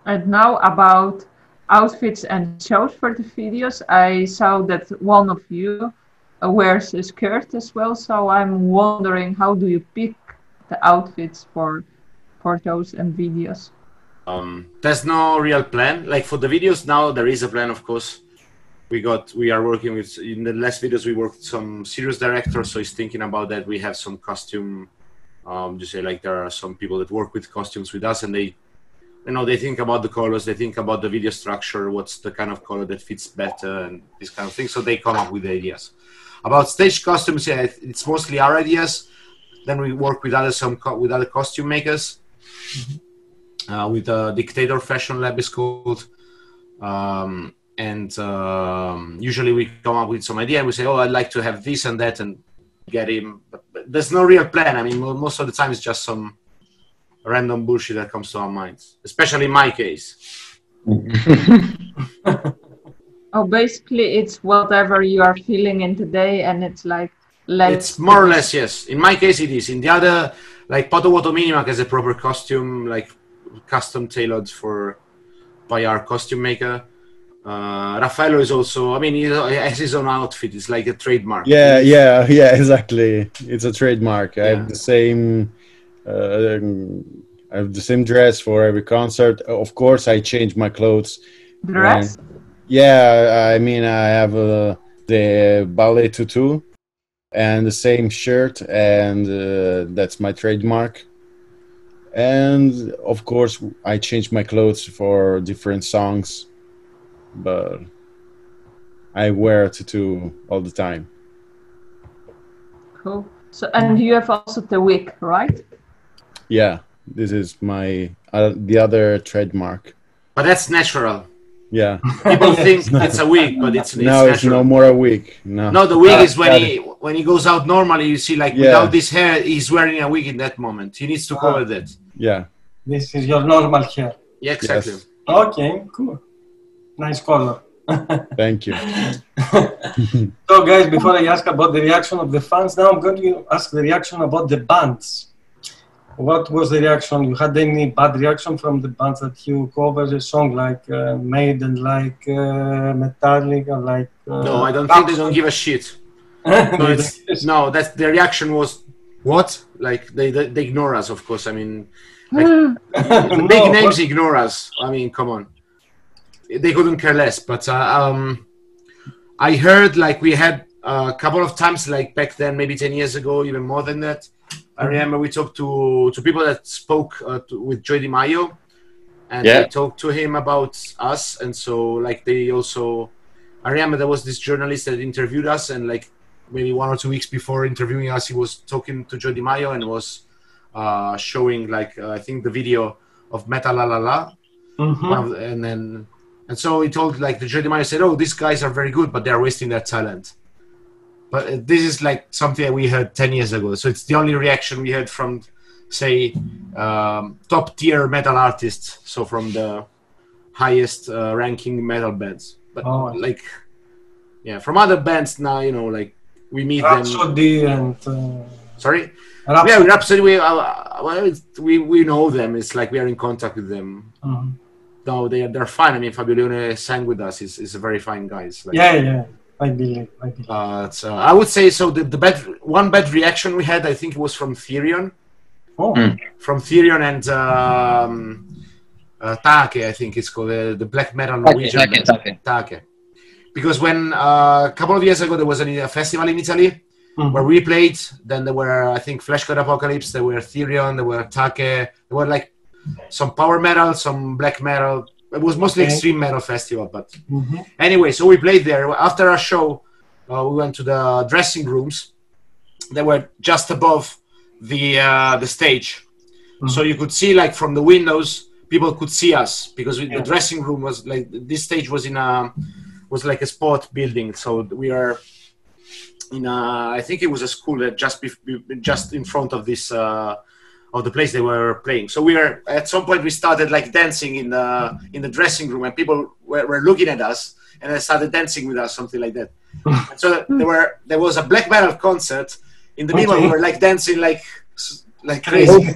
And now about outfits and shows for the videos, I saw that one of you wears a skirt as well. So I'm wondering, how do you pick the outfits for shows and videos? There's no real plan. Like for the videos now, there is a plan, of course. We are working with, in the last videos, we worked with some serious director, so he's thinking about that. We have some costume, just say like there are some people that work with costumes with us, and they, you know, they think about the colors, they think about the video structure, what's the kind of color that fits better, and this kind of thing. So they come up with ideas. About stage costumes, yeah, it's mostly our ideas. Then we work with with other costume makers. With Dictator Fashion Lab is called. Usually we come up with some idea and we say, oh, I'd like to have this and that, and get him. But there's no real plan. I mean, most of the time it's just some random bullshit that comes to our minds, especially in my case. Oh, basically it's whatever you are feeling in the day, and it's like, it's more or less, yes. In my case it is. In the other, like Poto Woto Minimac has a proper costume, like custom tailored by our costume maker. Raffaello is also, I mean, he has his own outfit. It's like a trademark. Yeah, exactly. It's a trademark. I have the same dress for every concert. Of course, I change my clothes. Dress? Yeah, I mean, I have the ballet tutu and the same shirt, and that's my trademark. And of course, I change my clothes for different songs, but I wear a tutu all the time. Cool. So, and you have also the wig, right? Yeah, this is my the other trademark. But that's natural. Yeah. People think it's a wig, but it's no, natural. It's no more a wig. No, the wig is when he goes out normally. You see, like without this hair, he's wearing a wig in that moment. He needs to cover that. Yeah. This is your normal hair. Yeah, exactly. Yes. Okay, cool. Nice color. Thank you. So, guys, before I ask about the reaction of the fans, now I'm going to ask the reaction about the bands. What was the reaction? You had any bad reaction from the bands that you covered a song like Maiden, like Metallica, like... no, I don't think they don't give a shit. No, that's the reaction was, what? Like, they ignore us, of course. I mean, like, big names ignore us. I mean, come on. They couldn't care less. But I heard, like, we had a couple of times, like, back then, maybe 10 years ago, even more than that. I remember we talked to people that spoke with Joy Di Maio, and they talked to him about us. And so, like, they also, I remember there was this journalist that interviewed us, and like maybe 1 or 2 weeks before interviewing us, he was talking to Joy Di Maio and was showing, like, I think the video of Metal La La La. And so he told, like, the Joy Di Maio said, oh, these guys are very good, but they're wasting their talent. But this is like something that we heard 10 years ago. So it's the only reaction we heard from, say, top tier metal artists. So from the highest ranking metal bands. But like, yeah, from other bands now, you know, like we meet Rhapsody them. And sorry? Rhapsody. Yeah, Rhapsody, we know them. It's like we are in contact with them. No, they're fine. I mean, Fabio Leone sang with us. He's a very fine guy. Like, yeah. I believe. I would say so. The one bad reaction we had, I think, it was from Therion. From Therion and Take, I think it's called the black metal Norwegian band. Take. Because when a couple of years ago there was a festival in Italy where we played, then there were, I think, Flash God Apocalypse, there were Therion, there were Take, there were like some power metal, some black metal. It was mostly extreme metal festival, but anyway, so we played there. After our show, we went to the dressing rooms. They were just above the stage, so you could see, like, from the windows, people could see us because the dressing room was like, this stage was was like a sport building. So we are in I think it was a school that just in front of this. Of the place they were playing. So we were, at some point we started like dancing in the dressing room, and people were looking at us and they started dancing with us, something like that. And so there was a black metal concert in the middle. We were like dancing like like crazy.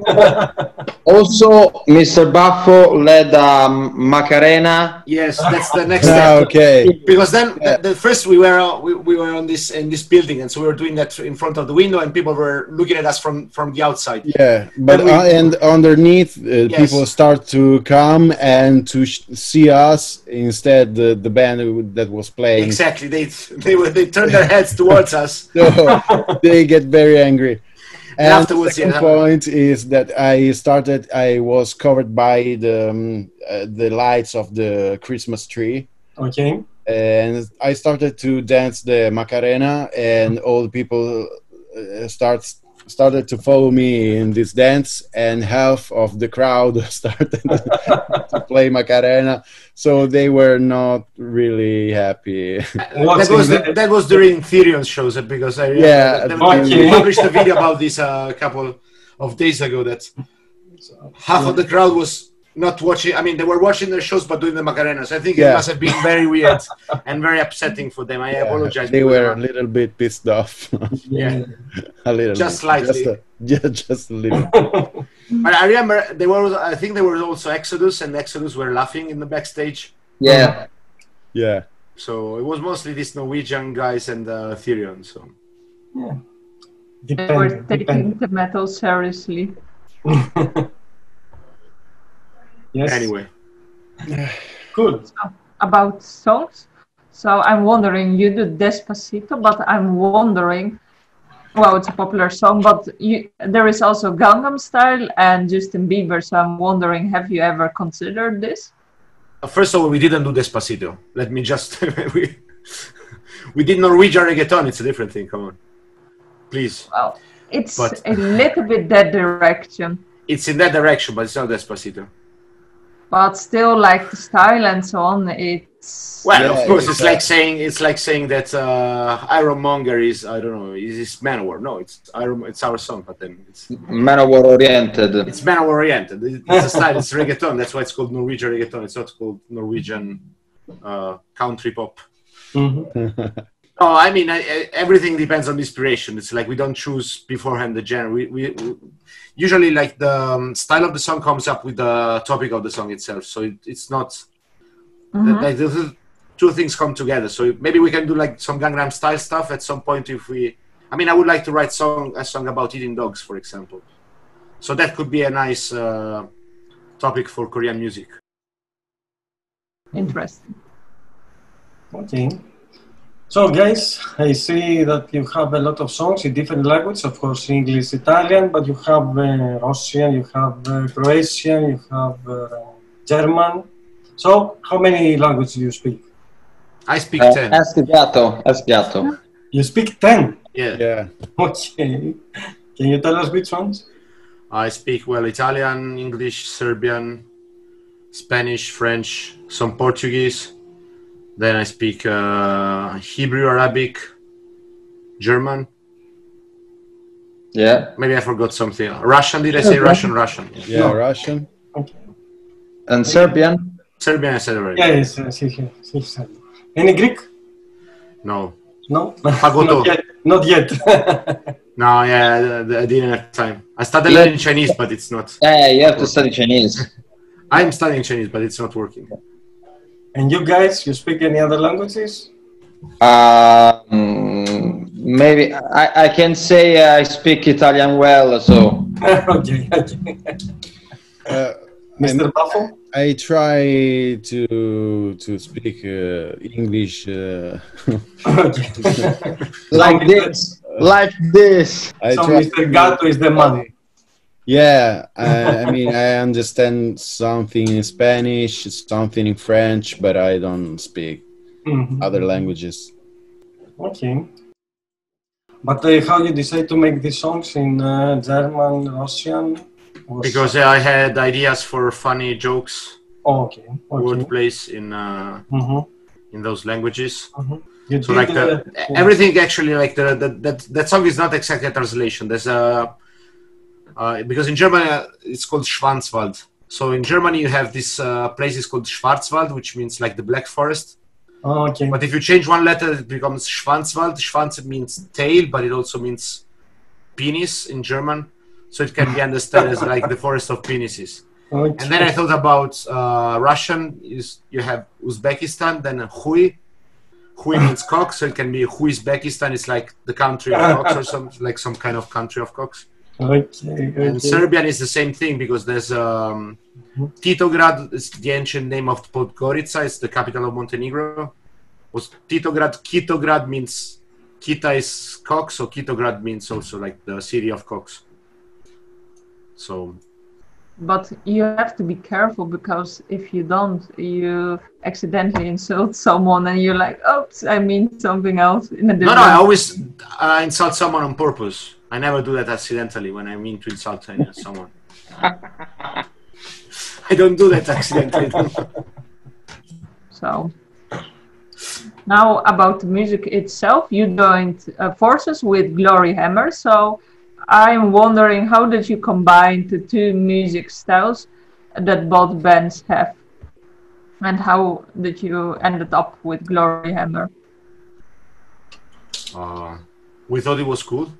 Also, Mr. Baffo led Macarena. Yes, that's the next step. Okay. Because then, the first we were on this in this building, and so we were doing that in front of the window, and people were looking at us from the outside. Yeah, but and underneath, people start to come and to see us instead the band that was playing. Exactly, they turned their heads towards us. So they get very angry. And afterwards, the second point is that I was covered by the lights of the Christmas tree. Okay. And I started to dance the Macarena, and all the people started to follow me in this dance, and half of the crowd started to play Macarena, so they were not really happy. That was during Therion's shows, because I we published a video about this a couple of days ago, that half of the crowd was not watching. I mean, they were watching their shows but doing the Macarenas. I think it must have been very weird and very upsetting for them. I apologize. They were a little bit pissed off. A little, just slightly, just a little. But I remember I think there were also Exodus, and Exodus were laughing in the backstage. Yeah. Yeah. So it was mostly these Norwegian guys and Therion. So they were taking the metal seriously. Yes. Anyway, cool. So, about songs, so I'm wondering, you do Despacito, but I'm wondering, well, it's a popular song, but there is also Gangnam Style and Justin Bieber, so I'm wondering, have you ever considered this? First of all, we didn't do Despacito. Let me just we did Norwegian reggaeton. It's a different thing. Come on, please. Well, it's a little bit that direction. It's in that direction, but it's not Despacito. But still, like the style and so on, it's of course, it's like saying that Ironmonger is, I don't know, is Manowar. No, it's our song, but then it's Manowar oriented. It's Manowar oriented. It's a style. It's reggaeton. That's why it's called Norwegian reggaeton. It's not called Norwegian country pop. Mm-hmm. Oh, I mean, everything depends on inspiration. It's like we don't choose beforehand the genre. We usually, like, the style of the song comes up with the topic of the song itself. So it's not like the two things come together. So maybe we can do like some Gangnam Style stuff at some point if we. I mean, I would like to write a song about eating dogs, for example. So that could be a nice topic for Korean music. Interesting. Okay. So, guys, I see that you have a lot of songs in different languages, of course, English, Italian, but you have Russian, you have Croatian, you have German. So, how many languages do you speak? I speak 10. Asciato. You speak 10? Yeah. Okay. Can you tell us which ones? I speak, well, Italian, English, Serbian, Spanish, French, some Portuguese. Then I speak Hebrew, Arabic, German. Yeah. Maybe I forgot something. Russian, did I say Russian? Russian. Yeah, no. Russian. Okay. And Serbian? Serbian I said already. Yes. Any Greek? No. No? Fagoto. Not yet. No, yeah, I didn't have time. I started learning Chinese, but it's not. Yeah, you have to study Chinese. I'm studying Chinese, but it's not working. And you guys, you speak any other languages? Maybe I can say I speak Italian well, so. Okay. Mr. Baffo? I try to speak English like this. Like this. So Mr. Gatto is the man. Yeah, I mean, I understand something in Spanish, something in French, but I don't speak other languages. Okay. But how you decide to make these songs in German, Russian? Because I had ideas for funny jokes, wordplays in those languages. So like everything actually, like that song is not exactly a translation. There's a because in German it's called Schwarzwald. So in Germany you have this place called Schwarzwald, which means like the Black Forest. Okay. But if you change one letter, it becomes Schwanzwald. Schwanz means tail, but it also means penis in German. so it can be understood as like the forest of penises. Okay. And then I thought about Russian. Is you have Uzbekistan, then Hui. Hui means cock, so it can be Uzbekistan. It's like the country of cocks, or some kind of country of cocks. Okay. And Serbian is the same thing because there's Titograd. It's the ancient name of Podgorica. It's the capital of Montenegro. Was Titograd? Kitograd means Kita is cock, so Kitograd means also like the city of cocks. So. But you have to be careful, because if you don't, you accidentally insult someone and you're like, oops, I mean something else in a different... No, I always insult someone on purpose. I never do that accidentally when I mean to insult someone. I don't do that accidentally. So, now about the music itself, you joined forces with Gloryhammer, so I'm wondering, how did you combine the two music styles that both bands have? And how did you ended up with Gloryhammer? We thought it was cool.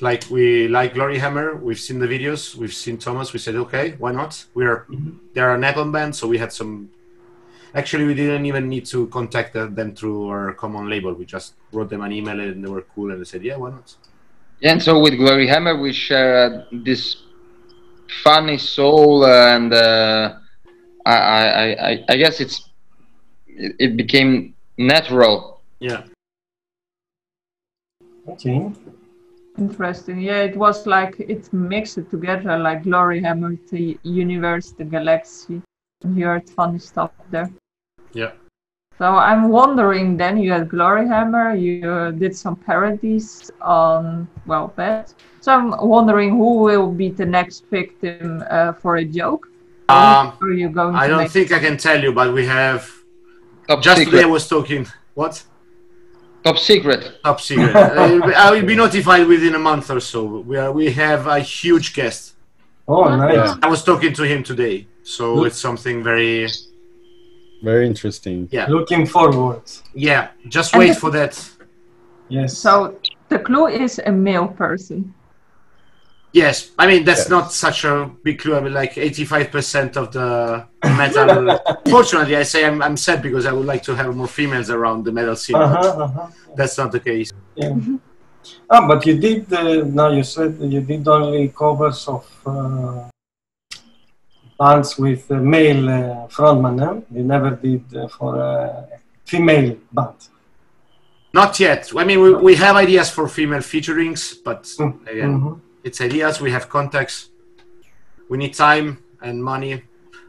Like, we like Gloryhammer, we've seen the videos, we've seen Thomas, we said, okay, why not? They're a Napalm band, so we had some... Actually, we didn't even need to contact them through our common label. We just wrote them an email and they were cool, and they said, yeah, why not? Yeah, and so with Gloryhammer we share this funny soul, and I guess it became natural. Yeah. Okay. Interesting. Yeah, it was like it mixed it together, like Gloryhammer, the universe, the galaxy. You heard funny stuff there. Yeah. So I'm wondering, then you had Gloryhammer, you did some parodies on, well, bands. So I'm wondering, who will be the next victim for a joke? Are you going I to don't think I can tell you, but we have... Top just secret. today I was talking... What? Top secret. Top secret. I will be notified within a month or so. We have a huge guest. Oh, nice. I was talking to him today, so it's something very... Very interesting. Yeah. Looking forward. Yeah, just wait for that. Yes. So the clue is a male person. Yes, I mean, that's not such a big clue. I mean, like 85% of the metal... Fortunately, I say I'm sad because I would like to have more females around the metal scene. That's not the case. Yeah. But you did, now you said you did only covers of bands with male frontman, eh? You never did for a female band. Not yet. I mean, we have ideas for female featurings, but again, it's ideas. We have contacts. We need time and money.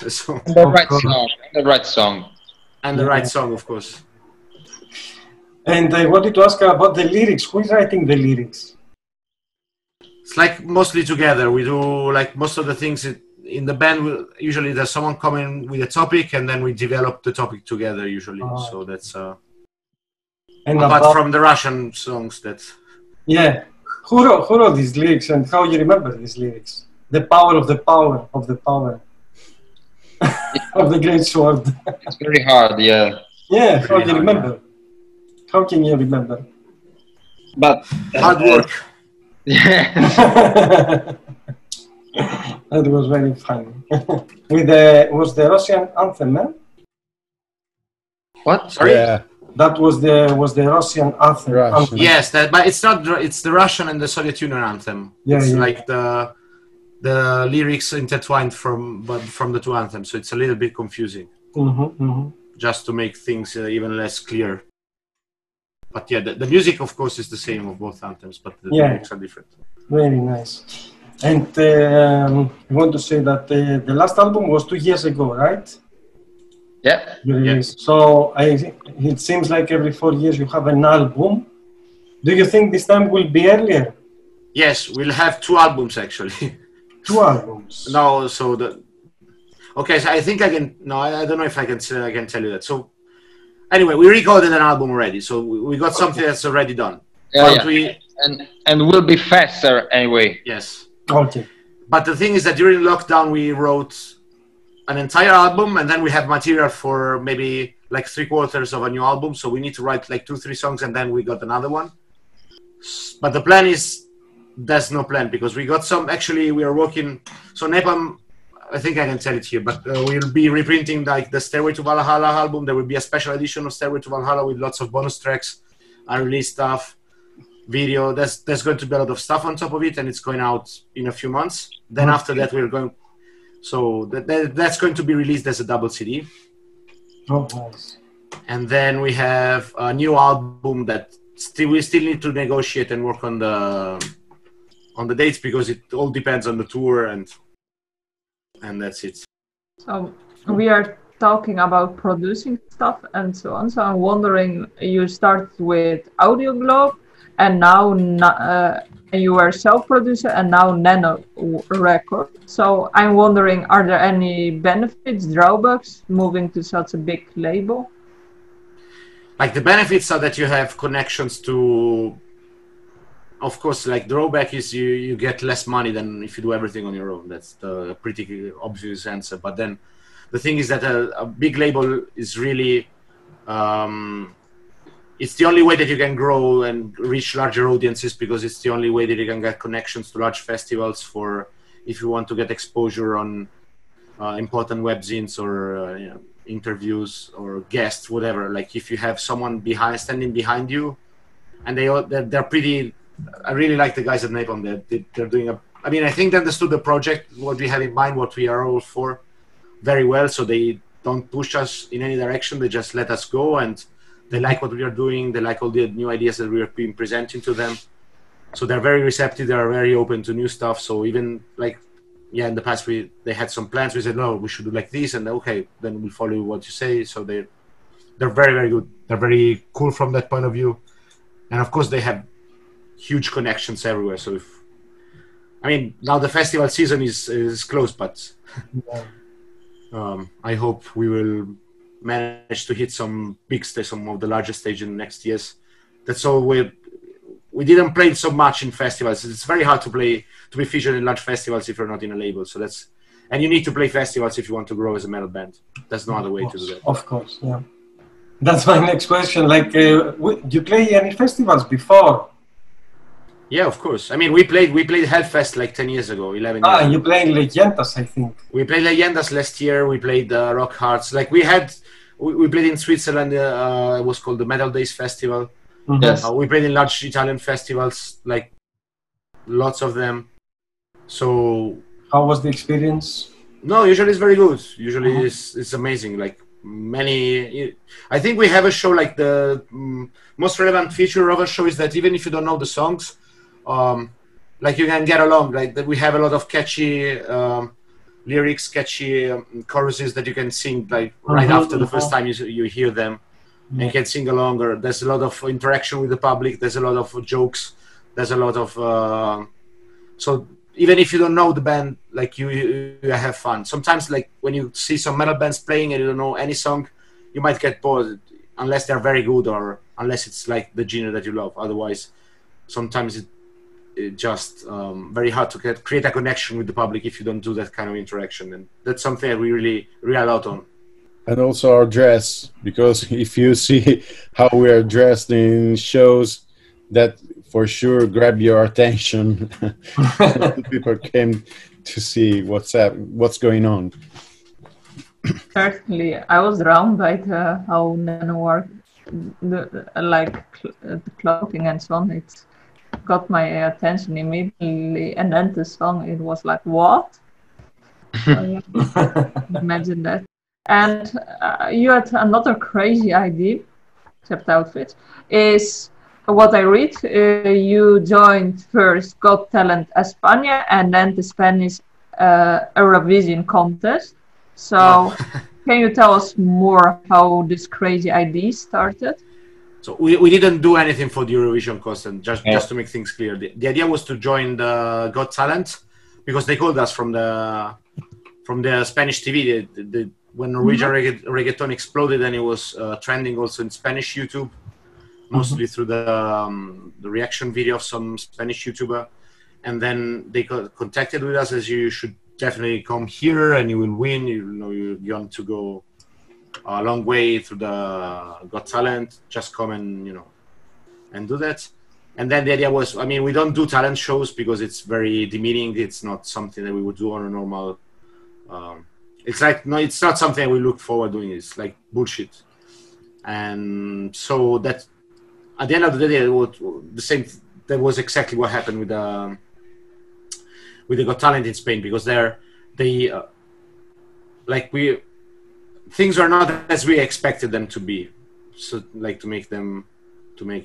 So The right song. The right song. And the right song, of course. And I wanted to ask about the lyrics. Who is writing the lyrics? It's like mostly together. We do like most of the things in the band. Usually there's someone coming with a topic, and then we develop the topic together usually. So that's... And apart from the Russian songs that... Yeah. Who wrote these lyrics, and how you remember these lyrics? The power of the power of the power of the great sword. It's very hard, yeah. Yeah, how do you remember? How can you remember? But hard work. Yeah. That was very funny. Was the Russian anthem, eh? What? Sorry? Yeah. That was the Russian anthem. Russian. Yes, but it's not. It's the Russian and the Soviet Union anthem. Yeah, it's yeah. like the lyrics intertwined from the two anthems, so it's a little bit confusing. Just to make things even less clear. But yeah, the music, of course, is the same of both anthems, but the lyrics are different. Very nice. And I want to say that the last album was 2 years ago, right? Yeah. Yes. So it seems like every 4 years you have an album. Do you think this time will be earlier? Yes, we'll have 2 albums actually. 2 albums. No, so okay, so I think I can. No, I don't know if I can tell you that. So anyway, we recorded an album already, so we got something that's already done. Yeah, and will be faster anyway. Yes. Okay. But the thing is that during lockdown we wrote an entire album, and then we have material for maybe like 3/4 of a new album. So we need to write like 2-3 songs, and then we got another one. But the plan is there's no plan because we got some. Actually, we are working. So Napalm, I think I can tell it here, but we'll be reprinting like the Stairway to Valhalla album. There will be a special edition of Stairway to Valhalla with lots of bonus tracks, unreleased stuff, video. There's going to be a lot of stuff on top of it, and it's going out in a few months. Then after that, we're going. So that's going to be released as a double CD. Oh, nice. And then we have a new album that we still need to negotiate and work on the dates because it all depends on the tour and that's it. So we are talking about producing stuff and so on. So I'm wondering, you start with Audio Globe, and now you were self-producer, and now Nano Record. So I'm wondering, are there any benefits, drawbacks, moving to such a big label? Like the benefits are that you have connections to, of course, like drawback is you get less money than if you do everything on your own. That's the pretty obvious answer. But then the thing is that a big label is really, it's the only way that you can grow and reach larger audiences because it's the only way that you can get connections to large festivals for if you want to get exposure on important webzines or interviews or guests, whatever. Like if you have someone standing behind you, and they're pretty. I really like the guys at Napalm. They're doing I mean, I think they understood the project, what we have in mind, what we are all for, very well. So they don't push us in any direction. They just let us go, and they like what we are doing. They like all the new ideas that we are being presenting to them. So they're very receptive. They are very open to new stuff. So even like, in the past they had some plans. We said, no, we should do like this, and okay, then we'll follow what you say. So they're very, very good. They're very cool from that point of view. And of course, they have huge connections everywhere. So now the festival season is closed, but I hope we will manage to hit some big stage, some of the largest stage in the next years. That's all. We didn't play so much in festivals. It's very hard to be featured in large festivals if you're not in a label. So and you need to play festivals if you want to grow as a metal band. There's no other way to do that. Of course, yeah. That's my next question. Like, you play any festivals before? Yeah, of course. I mean, we played Hellfest like 10 years ago, 11 years ago. You played Leyendas, I think. We played Leyendas last year. We played Rock Hearts. Like we played in Switzerland. It was called the Metal Days Festival. Mm-hmm. Yes. We played in large Italian festivals, like lots of them. So how was the experience? No, usually it's very good. Usually it's amazing. Like I think we have a show like the most relevant feature of a show is that even if you don't know the songs, like you can get along. Like that we have a lot of catchy lyrics, catchy choruses that you can sing like right after the first time you hear them. And you can sing along, or there's a lot of interaction with the public. There's a lot of jokes. There's a lot of so even if you don't know the band, like you have fun. Sometimes, like when you see some metal bands playing and you don't know any song, you might get bored unless they're very good or unless it's like the genre that you love. Otherwise, sometimes it's just very hard to create a connection with the public if you don't do that kind of interaction, and that's something that we really rely a lot on. And also our dress, because if you see how we are dressed in shows, that for sure grab your attention. People came to see what's going on. Certainly, I was drawn by how Nanowar, the clothing and so on. It got my attention immediately, and then the song, it was like, what? Imagine that. And you had another crazy idea, except outfits, is what I read. You joined first Got Talent España and then the Spanish Eurovision contest. So can you tell us more how this crazy idea started? So we didn't do anything for the Eurovision contest, just to make things clear. The idea was to join the Got Talent because they called us from the Spanish TV. When Norwegian reggaeton exploded, and it was trending also in Spanish YouTube, mostly through the reaction video of some Spanish YouTuber. And then they contacted with us as you should definitely come here and you will win. You're going to go a long way through the Got Talent. Just come and and do that. And then the idea was, I mean, we don't do talent shows because it's very demeaning. It's not something that we would do on a normal. It's like, no, it's not something we look forward doing. It's like bullshit. And so that at the end of the day, it was the same. That was exactly what happened with the Got Talent in Spain, because things are not as we expected them to be. So like to make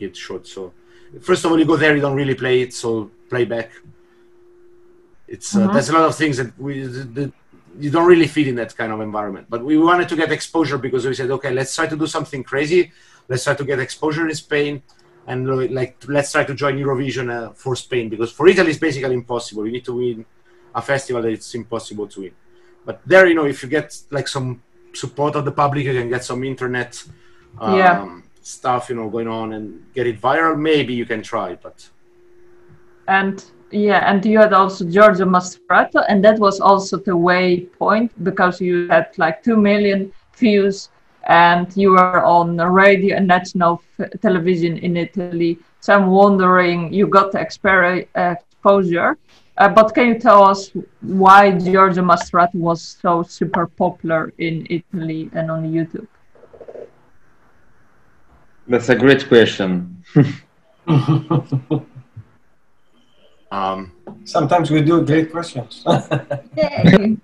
it short. So first of all, you go there, you don't really play it, so playback. It's there's a lot of things that you don't really fit in that kind of environment. But we wanted to get exposure because we said, okay, let's try to do something crazy. Let's try to get exposure in Spain, and let's try to join Eurovision for Spain, because for Italy it's basically impossible. You need to win a festival that it's impossible to win. But there, if you get like some support of the public, you can get some internet stuff, going on and get it viral. Maybe you can try, but. And you had also Giorgio Mastrota, and that was also the waypoint, because you had like 2 million views, and you were on radio and national television in Italy. So I'm wondering, you got the exposure, but can you tell us why Giorgio Mastrota was so super popular in Italy and on YouTube? That's a great question. Sometimes we do great questions. Yay.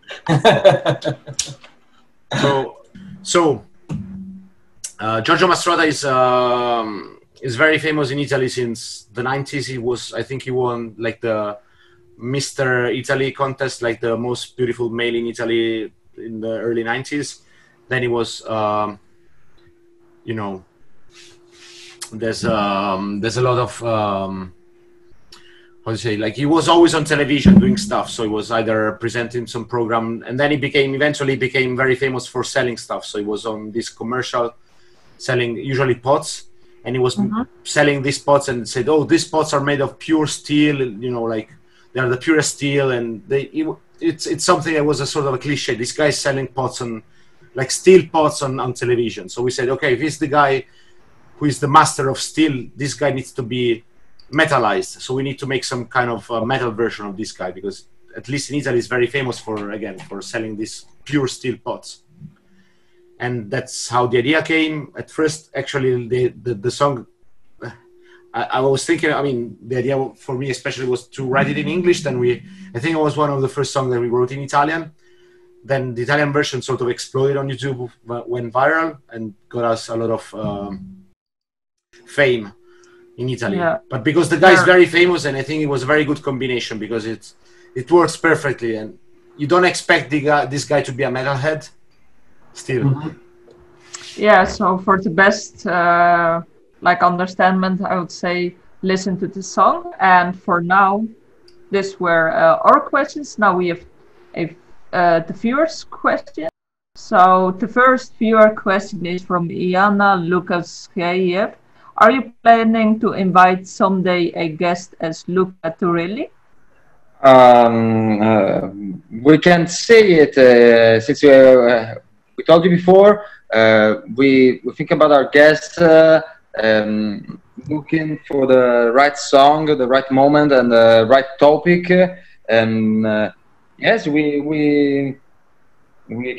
So Giorgio Mastrota is very famous in Italy since the 90s. I think he won like the Mr. Italy contest, like the most beautiful male in Italy in the early 90s. Then he was, there's a lot of, how to say, like he was always on television doing stuff. So he was either presenting some program, and then he eventually became very famous for selling stuff. So he was on this commercial selling usually pots, and he was selling these pots and said, oh, these pots are made of pure steel, like they're the purest steel. And it's something that was a sort of a cliche. This guy's selling pots like steel pots on television. So we said, okay, if he's the guy who is the master of steel, this guy needs to be metallized. So we need to make some kind of metal version of this guy, because at least in Italy is very famous for selling these pure steel pots. And that's how the idea came. At first, actually, the song, I was thinking, I mean, the idea for me especially was to write it in English. Then I think it was one of the first songs that we wrote in Italian. Then the Italian version sort of exploded on YouTube, went viral, and got us a lot of fame in Italy. Yeah. But because the guy is very famous, and I think it was a very good combination, because it works perfectly, and you don't expect this guy to be a metalhead still. Yeah, so for the best understandment, I would say listen to the song. And for now, these were our questions. Now we have the viewers' question. So the first viewer question is from Iana Lucas. Are you planning to invite someday a guest as Luca Turilli? We can say it since we told you before. We think about our guests, looking for the right song, the right moment, and the right topic. And yes, we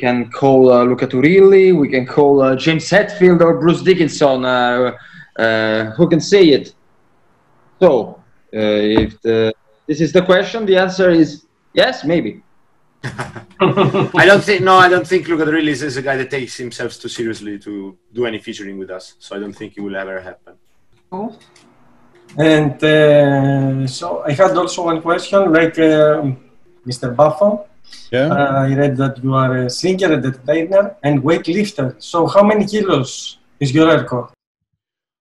can call Luca Turilli. We can call James Hetfield or Bruce Dickinson. Who can say it? So, if this is the question, the answer is yes, maybe. I don't think Luca Turilli is a guy that takes himself too seriously to do any featuring with us. So I don't think it will ever happen. Oh. And so I had also one question, like Mr. Baffo. Yeah. I read that you are a singer, entertainer, and weightlifter. So how many kilos is your record?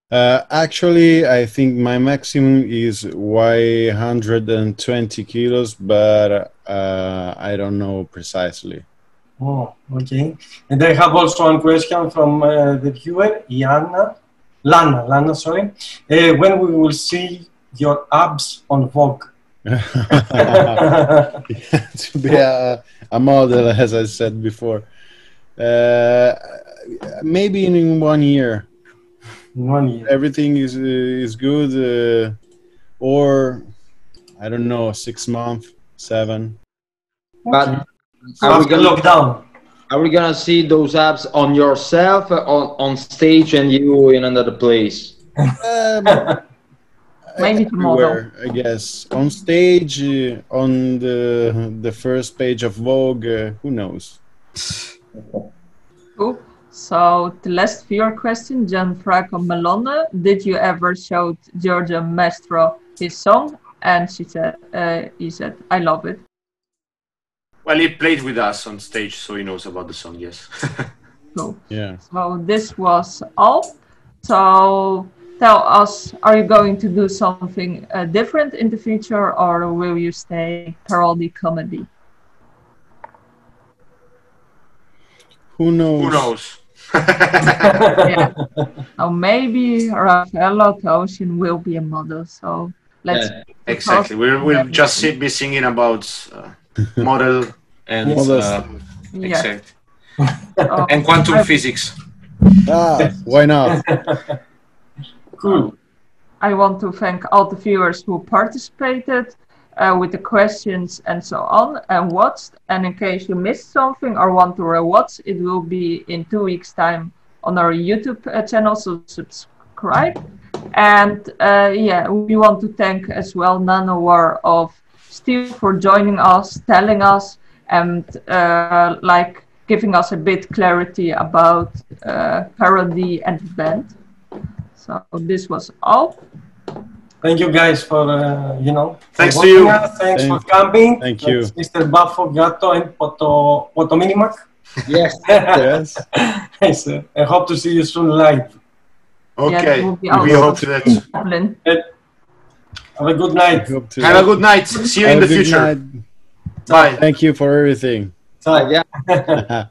Actually, I think my maximum is 120 kilos, but I don't know precisely. Oh, okay. And I have also one question from the viewer, Lana, sorry. When we will see your abs on Vogue? To be a model, as I said before. Maybe in 1 year. 1 year. Everything is good. or I don't know, 6 months, 7. But So after lockdown. are we gonna see those apps on yourself, on stage, and you in another place? Maybe tomorrow. Everywhere, I guess. On stage, on the first page of Vogue, who knows? Cool. So the last viewer question, Gianfranco Melone, did you ever show Giorgio Mastrota his song? And he said, I love it. Well, he played with us on stage, so he knows about the song. Yes. Cool. Yeah. So this was all. So tell us, are you going to do something different in the future, or will you stay parody comedy? Who knows? Who knows? Yeah. So maybe Raffaello Toshin will be a model. So let's Exactly. We'll just be singing about model and yeah. exact and quantum physics. Ah, why not? Cool. I want to thank all the viewers who participated with the questions and so on and watched. And in case you missed something or want to rewatch, it will be in 2 weeks' time on our YouTube channel, so subscribe. And yeah, we want to thank as well Nanowar of Steel for joining us, telling us, and like giving us a bit clarity about Parody and the band. So this was all. Thank you guys for, Thanks for to you. Thanks for coming. Thank you. That's Mr. Baffo, Gatto, and Poto Minimac. Yes. Yes. Yes, I hope to see you soon live. Okay. Yeah, We hope that. Dublin. Have a good night. Have a good night. See you in Have the a good future. night. Bye. Thank you for everything. Ciao. Yeah.